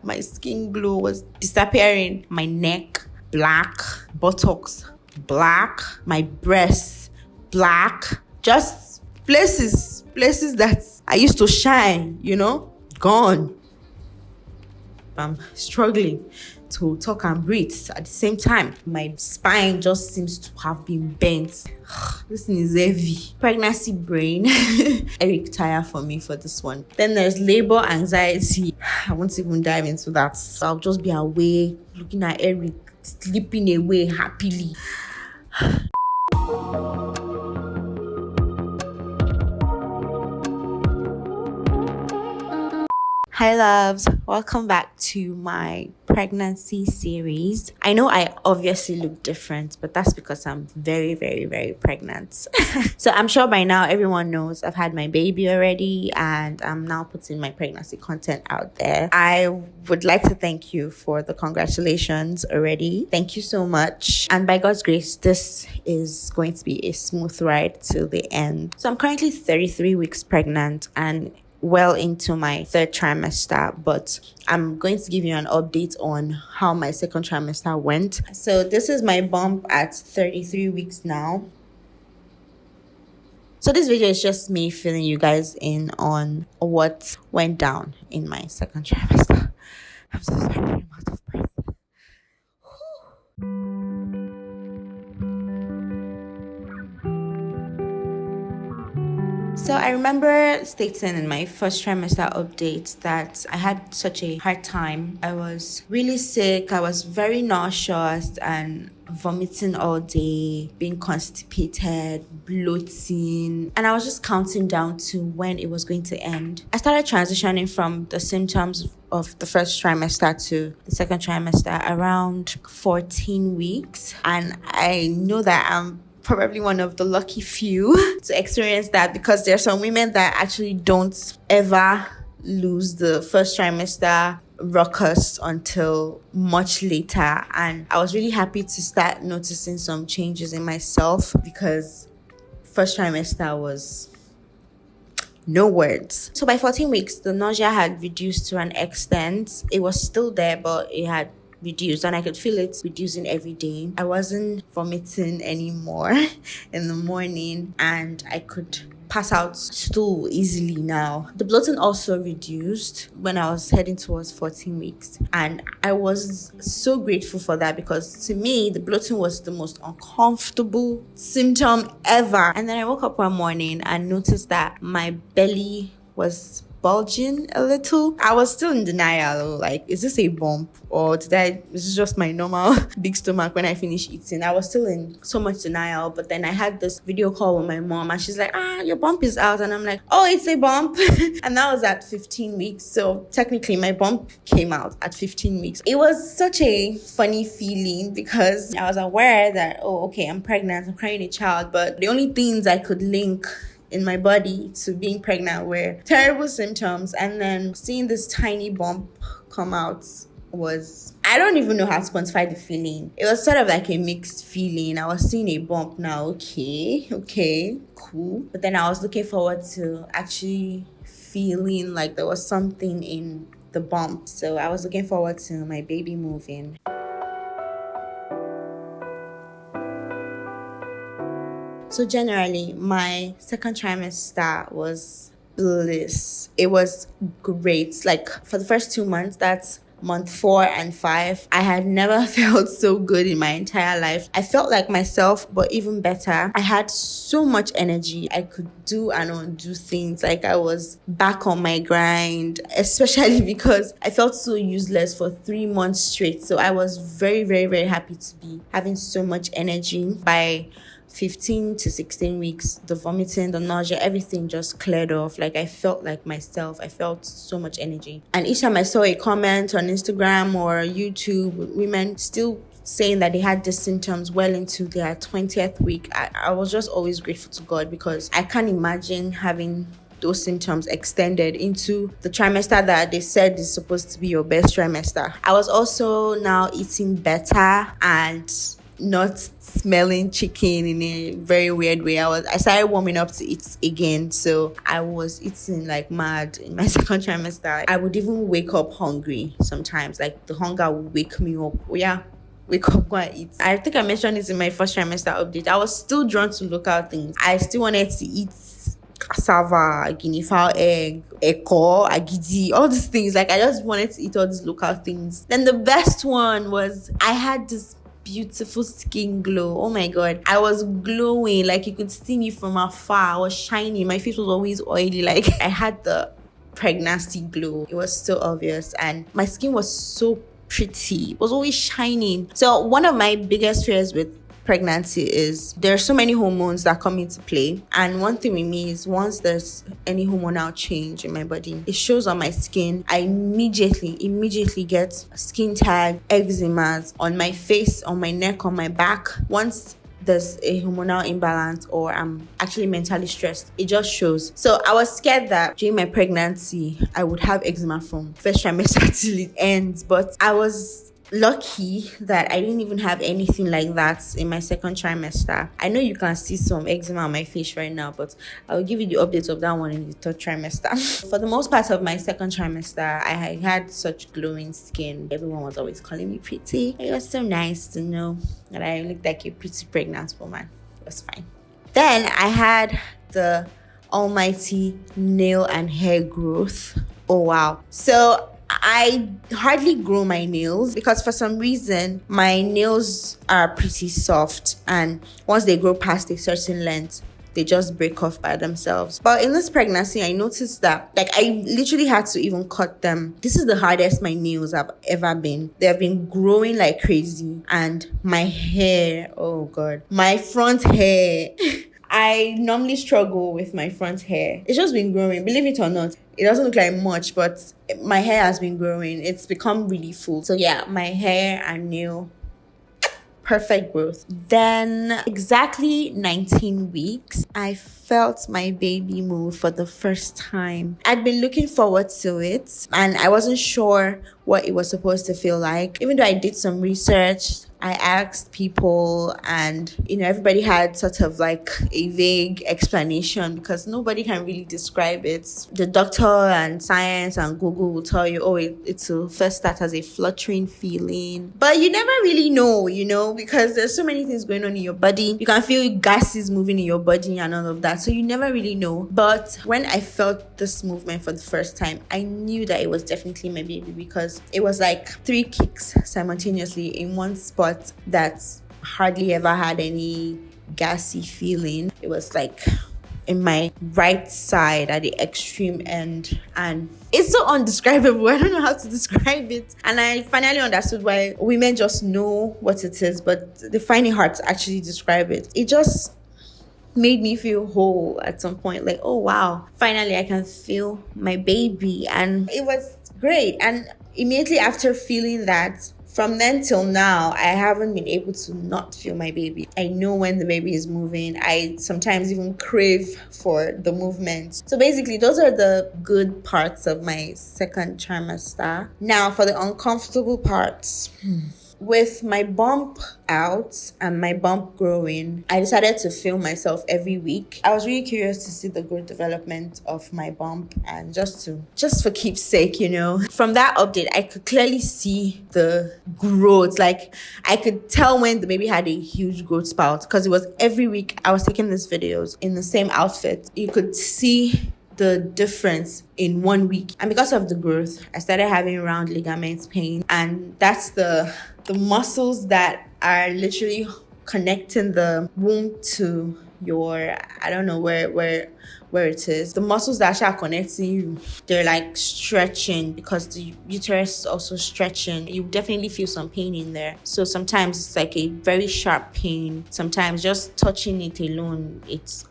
My skin glow was disappearing. My neck, black. Buttocks, black. My breasts, black. Just places that I used to shine, gone. I'm struggling to talk and breathe at the same time. My spine just seems to have been bent. This thing is heavy. Pregnancy brain. Eric tire for me for this one. Then there's labor anxiety. I won't even dive into that. So I'll just be away looking at Eric sleeping away happily. Hi loves, welcome back to my pregnancy series. I know I obviously look different, but that's because I'm very, very, very pregnant. So I'm sure by now everyone knows I've had my baby already and I'm now putting my pregnancy content out there. I would like to thank you for the congratulations already. Thank you so much. And by God's grace, this is going to be a smooth ride till the end. So I'm currently 33 weeks pregnant and well into my third trimester, but I'm going to give you an update on how my second trimester went. So this is my bump at 33 weeks now. So this video is just me filling you guys in on what went down in my second trimester. I'm so sorry, I'm out of breath. So I remember stating in my first trimester update that I had such a hard time. I was really sick. I was very nauseous and vomiting all day, being constipated, bloating, and I was just counting down to when it was going to end. I started transitioning from the symptoms of the first trimester to the second trimester around 14 weeks, and I know that I'm probably one of the lucky few to experience that, because there are some women that actually don't ever lose the first trimester ruckus until much later. And I was really happy to start noticing some changes in myself, because first trimester was no words. So by 14 weeks, the nausea had reduced to an extent. It was still there, but it had reduced and I could feel it reducing every day. I wasn't vomiting anymore in the morning and I could pass out stool easily now. The bloating also reduced when I was heading towards 14 weeks, and I was so grateful for that, because to me the bloating was the most uncomfortable symptom ever. And then I woke up one morning and noticed that my belly was bulging a little. I was still in denial, like, is this a bump or is this just my normal big stomach when I finish eating? I was still in so much denial. But then I had this video call with my mom and she's like, your bump is out. And I'm like, oh, it's a bump. And that was at 15 weeks. So technically my bump came out at 15 weeks. It was such a funny feeling, because I was aware that, oh, okay, I'm pregnant, I'm carrying a child, but the only things I could link in my body to being pregnant were terrible symptoms, and then seeing this tiny bump come out was, I don't even know how to quantify the feeling. It was sort of like a mixed feeling. I was seeing a bump now, okay, cool, but then I was looking forward to actually feeling like there was something in the bump. So I was looking forward to my baby moving. So generally, my second trimester was bliss. It was great. Like, for the first 2 months, that's month 4 and 5, I had never felt so good in my entire life. I felt like myself, but even better. I had so much energy. I could do and undo things. Like, I was back on my grind, especially because I felt so useless for 3 months straight. So I was very, very, very happy to be having so much energy. By 15 to 16 weeks, the vomiting, the nausea, everything just cleared off. Like, I felt like myself. I felt so much energy. And each time I saw a comment on Instagram or YouTube, women still saying that they had these symptoms well into their 20th week, I was just always grateful to God, because I can't imagine having those symptoms extended into the trimester that they said is supposed to be your best trimester. I was also now eating better and not smelling chicken in a very weird way. I started warming up to eat again, so I was eating like mad in my second trimester. I would even wake up hungry sometimes, like the hunger would wake me up. Oh yeah, wake up, go and eat. I think I mentioned this in my first trimester update. I was still drawn to local things. I still wanted to eat cassava, guinea fowl egg, eko, agidi, all these things. Like I just wanted to eat all these local things. Then the best one was I had this beautiful skin glow. Oh my god, I was glowing, like you could see me from afar. I was shiny, my face was always oily, like I had the pregnancy glow. It was so obvious, and my skin was so pretty. It was always shining. So one of my biggest fears with pregnancy is there are so many hormones that come into play, and one thing with me is once there's any hormonal change in my body, it shows on my skin. I immediately get skin tag, eczemas on my face, on my neck, on my back. Once there's a hormonal imbalance or I'm actually mentally stressed, it just shows. So I was scared that during my pregnancy I would have eczema from first trimester till it ends, but I was lucky that I didn't even have anything like that in my second trimester. I know you can see some eczema on my face right now, but I'll give you the update of that one in the third trimester. For the most part of my second trimester, I had such glowing skin. Everyone was always calling me pretty. It was so nice to know that I looked like a pretty pregnant woman. It was fine. Then I had the almighty nail and hair growth. Oh wow. So I hardly grow my nails because for some reason my nails are pretty soft, and once they grow past a certain length they just break off by themselves. But in this pregnancy I noticed that like I literally had to even cut them. This is the hardest my nails have ever been. They have been growing like crazy, and my hair, oh god, my front hair I normally struggle with my front hair. It's just been growing, believe it or not. It doesn't look like much, but my hair has been growing. It's become really full. So yeah, my hair and nail, perfect growth. Then exactly 19 weeks, I felt my baby move for the first time. I'd been looking forward to it, and I wasn't sure what it was supposed to feel like. Even though I did some research, I asked people, and everybody had sort of like a vague explanation because nobody can really describe it. The doctor and science and Google will tell you, oh, it will first start as a fluttering feeling, but you never really know, because there's so many things going on in your body. You can feel gases moving in your body and all of that, so you never really know. But when I felt this movement for the first time, I knew that it was definitely my baby, because it was like 3 kicks simultaneously in one spot that hardly ever had any gassy feeling. It was like in my right side at the extreme end, and it's so undescribable. I don't know how to describe it, and I finally understood why women just know what it is, but they find it hard to actually describe it. It just made me feel whole at some point, like, oh wow, finally I can feel my baby. And it was great. And immediately after feeling that, from then till now, I haven't been able to not feel my baby. I know when the baby is moving. I sometimes even crave for the movement. So basically, those are the good parts of my second trimester. Now, for the uncomfortable parts. With my bump out and my bump growing, I decided to film myself every week. I was really curious to see the growth development of my bump, and just for keepsake, From that update, I could clearly see the growth. Like I could tell when the baby had a huge growth spout, because it was every week I was taking these videos in the same outfit. You could see the difference in 1 week. And because of the growth, I started having round ligament pain, and that's the muscles that are literally connecting the womb to your, I don't know where it is. The muscles that are connecting you, they're like stretching, because the uterus is also stretching. You definitely feel some pain in there. So sometimes it's like a very sharp pain. Sometimes just touching it alone, it's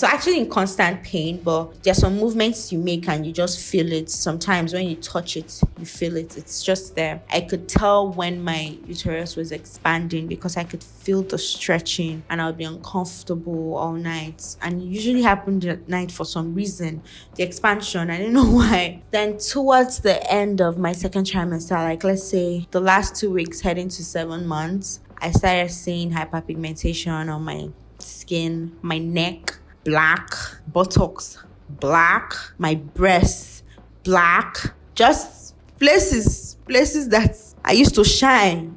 actually in constant pain, but there's some movements you make and you just feel it. Sometimes when you touch it, you feel it. It's just there. I could tell when my uterus was expanding because I could feel the stretching, and I would be uncomfortable all night. And it usually happened at night for some reason. The expansion, I didn't know why. Then towards the end of my second trimester, like let's say the last 2 weeks heading to 7 months, I started seeing hyperpigmentation on my skin, my neck, black, buttocks, black, my breasts, black, just places that I used to shine,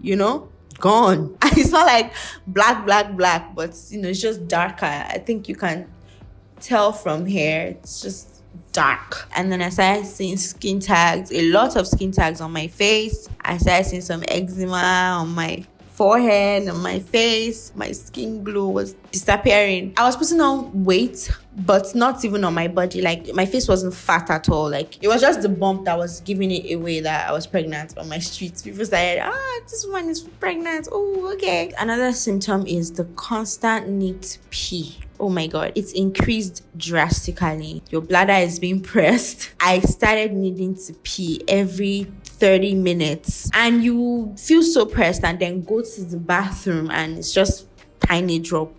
gone. And it's not like black, but it's just darker. I think you can tell from here, it's just dark. And then I started seeing skin tags, a lot of skin tags on my face. I started seeing some eczema on my forehead, on my face. My skin glow was disappearing. I was putting on weight, but not even on my body. Like, my face wasn't fat at all. Like, it was just the bump that was giving it away that I was pregnant on my streets. People started, this woman is pregnant. Oh, okay. Another symptom is the constant need to pee. Oh my God, it's increased drastically. Your bladder is being pressed. I started needing to pee every 30 minutes, and you feel so pressed and then go to the bathroom and it's just tiny drop.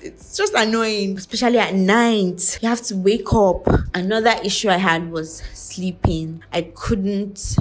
It's just annoying, especially at night. You have to wake up. Another issue I had was sleeping. I couldn't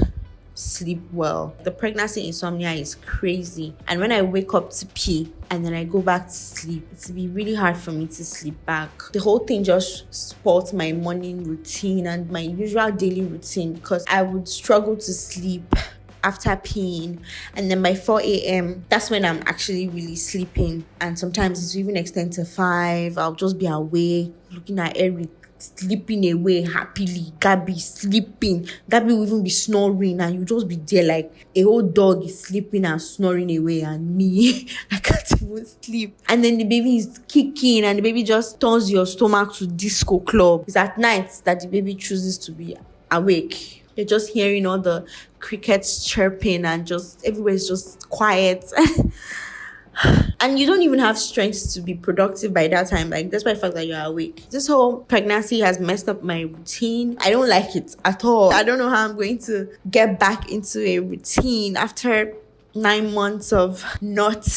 sleep well. The pregnancy insomnia is crazy, and when I wake up to pee and then I go back to sleep, it's be really hard for me to sleep back. The whole thing just spoils my morning routine and my usual daily routine, because I would struggle to sleep after peeing, and then by 4 a.m. that's when I'm actually really sleeping, and sometimes it's even extend to 5. I'll just be awake looking at Eric sleeping away happily, Gabby sleeping, Gabby will even be snoring, and you just be there like a whole dog is sleeping and snoring away, and me I can't even sleep. And then the baby is kicking and the baby just turns your stomach to disco club. It's at night that the baby chooses to be awake. You're just hearing all the crickets chirping and just everywhere is just quiet. And you don't even have strength to be productive by that time, like despite the fact that you're awake. This whole pregnancy has messed up my routine. I don't like it at all. I don't know how I'm going to get back into a routine after 9 months of not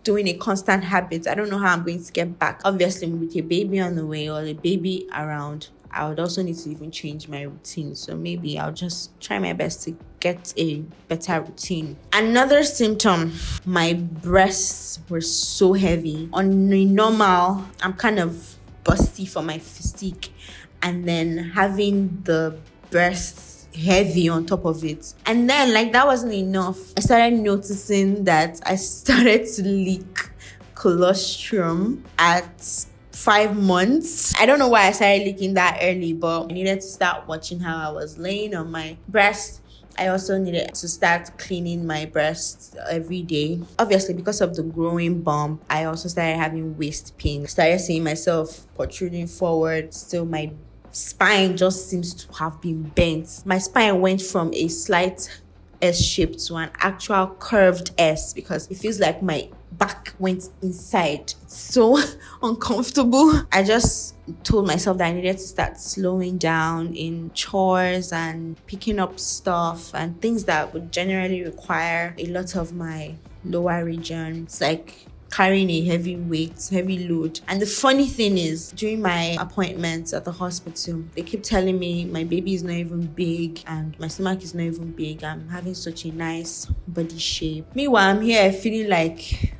doing a constant habit. I don't know how I'm going to get back. Obviously, with a baby on the way or a baby around, I would also need to even change my routine. So maybe I'll just try my best to get a better routine. Another symptom, my breasts were so heavy. On a normal, I'm kind of busty for my physique, and then having the breasts heavy on top of it. And then, like, that wasn't enough. I started noticing that I started to leak colostrum at 5 months. I don't know why I started leaking that early, but I needed to start watching how I was laying on my breast. I also needed to start cleaning my breasts every day. Obviously, because of the growing bump, I also started having waist pain. I started seeing myself protruding forward. Still, my spine just seems to have been bent. My spine went from a slight S shape to an actual curved S, because it feels like my back went inside. It's so uncomfortable. I just told myself that I needed to start slowing down in chores and picking up stuff and things that would generally require a lot of my lower region. It's like carrying a heavy weight, heavy load. And the funny thing is, during my appointments at the hospital, they keep telling me my baby is not even big and my stomach is not even big. I'm having such a nice body shape. Meanwhile, I'm here feeling like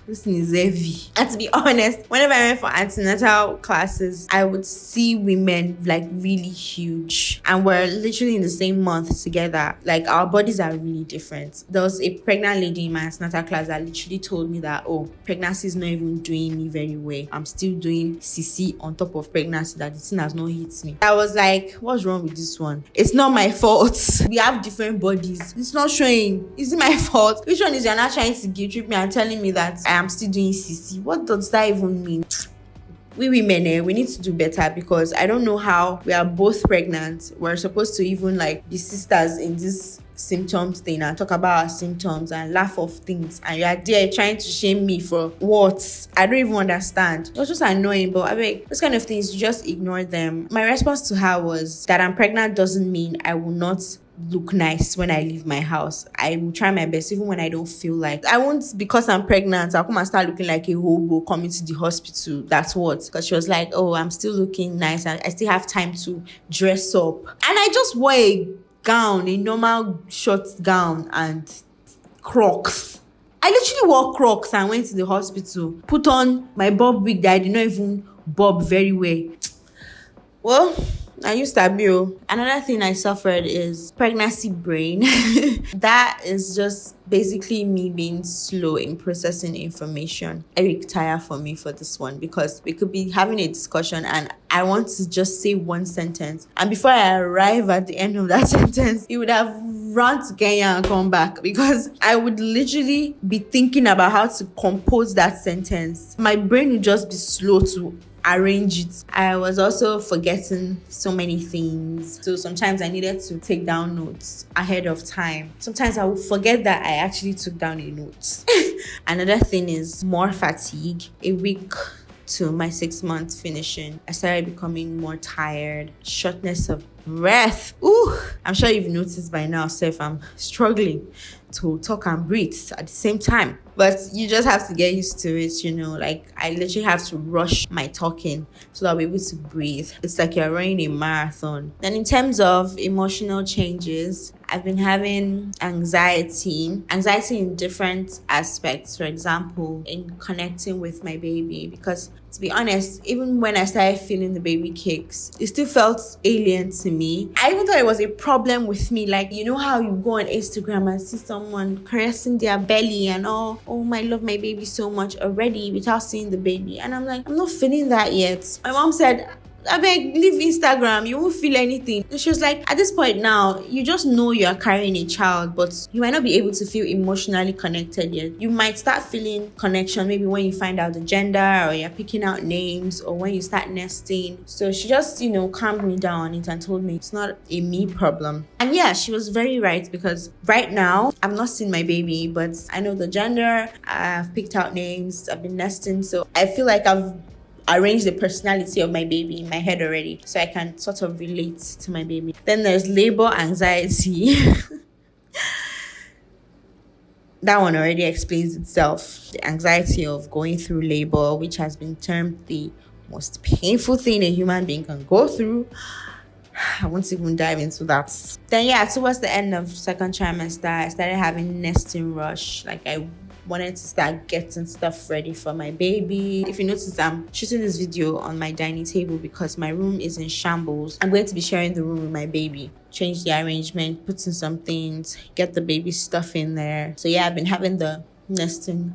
this thing is heavy. And to be honest, whenever I went for antenatal classes, I would see women like really huge, and we're literally in the same month together. Like, our bodies are really different. There was a pregnant lady in my antenatal class that literally told me that, oh, pregnancy is not even doing me very well. I'm still doing CC on top of pregnancy, that the thing has not hit me. I was like, what's wrong with this one? It's not my fault. We have different bodies. It's not showing. Is it my fault? Which one is you're not trying to guilt trip me and telling me that I am still doing CC? What does that even mean? We women, we need to do better, because I don't know how we are both pregnant. We're supposed to even like be sisters in this symptoms thing and talk about our symptoms and laugh off things, and you are there trying to shame me for what? I don't even understand. It was just annoying, but I mean, those kind of things, you just ignore them. My response to her was that I'm pregnant doesn't mean I will not look nice when I leave my house. I will try my best even when I don't feel like. I won't, because I'm pregnant, I'll come and start looking like a hobo coming to the hospital. That's what. Because she was like, oh, I'm still looking nice and I still have time to dress up. And I just wore a gown, a normal short gown and Crocs. I literally wore Crocs and went to the hospital, put on my bob wig that I did not even bob very well. Well, I used to be. Another thing I suffered is pregnancy brain. That is just basically me being slow in processing information. Eric, tire for me for this one because we could be having a discussion and I want to just say one sentence. And before I arrive at the end of that sentence, he would have run to Kenya and come back because I would literally be thinking about how to compose that sentence. My brain would just be slow to arrange it. I was also forgetting so many things. So sometimes I needed to take down notes ahead of time. Sometimes I would forget that I actually took down a note. Another thing is more fatigue. A week to my 6 months finishing, I started becoming more tired, shortness of breath. Ooh, I'm sure you've noticed by now, Seth, I'm struggling to talk and breathe at the same time. But you just have to get used to it, like I literally have to rush my talking so that I'll be able to breathe. It's like you're running a marathon. Then in terms of emotional changes, I've been having anxiety in different aspects. For example, in connecting with my baby, because to be honest, even when I started feeling the baby kicks, it still felt alien to me. I even thought it was a problem with me. Like, you know how you go on Instagram and see someone caressing their belly and oh, I love my baby so much already without seeing the baby. And I'm like, I'm not feeling that yet. My mom said, I beg, leave Instagram, you won't feel anything. And she was like, at this point now, you just know you are carrying a child, but you might not be able to feel emotionally connected yet. You might start feeling connection maybe when you find out the gender or you're picking out names or when you start nesting. So she just, calmed me down on it and told me it's not a me problem. And yeah, she was very right because right now, I'm not seeing my baby, but I know the gender, I've picked out names, I've been nesting. So I feel like I've arrange the personality of my baby in my head already, so I can sort of relate to my baby. Then there's labor anxiety. That one already explains itself. The anxiety of going through labor, which has been termed the most painful thing a human being can go through. I won't even dive into that. Then yeah, towards the end of second trimester, I started having nesting rush. Like I wanted to start getting stuff ready for my baby. If you notice, I'm shooting this video on my dining table because my room is in shambles. I'm going to be sharing the room with my baby. Change the arrangement, put in some things, get the baby stuff in there. So yeah, I've been having the nesting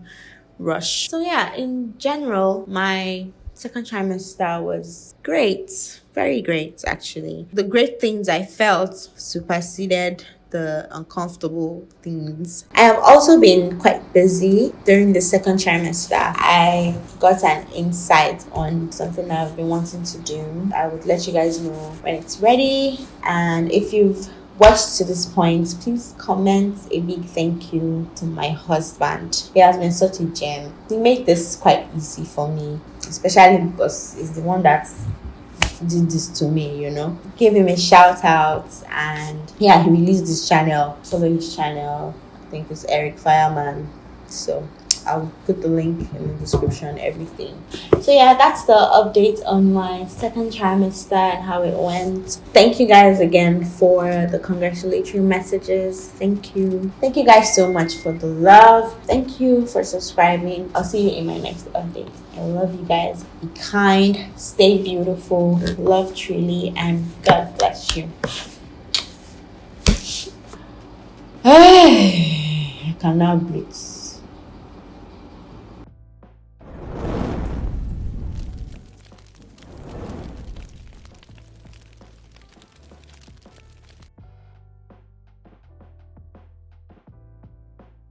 rush. So yeah, in general, my second trimester was great. Very great, actually. The great things I felt superseded the uncomfortable things. I have also been quite busy during the second trimester. I got an insight on something that I've been wanting to do. I would let you guys know when it's ready. And if you've watched to this point, please comment a big thank you to my husband. He has been such a gem. He made this quite easy for me, especially because he's the one that did this to me, Give him a shout out. And yeah, he released this channel. Follow his channel. I think it's Eric Fireman. So I'll put the link in the description, everything. So yeah, that's the update on my second trimester and how it went. Thank you guys again for the congratulatory messages. Thank you guys so much for the love. Thank you for subscribing. I'll see you in my next update. I love you guys. Be kind, stay beautiful, love truly, and God bless you. I cannot breathe.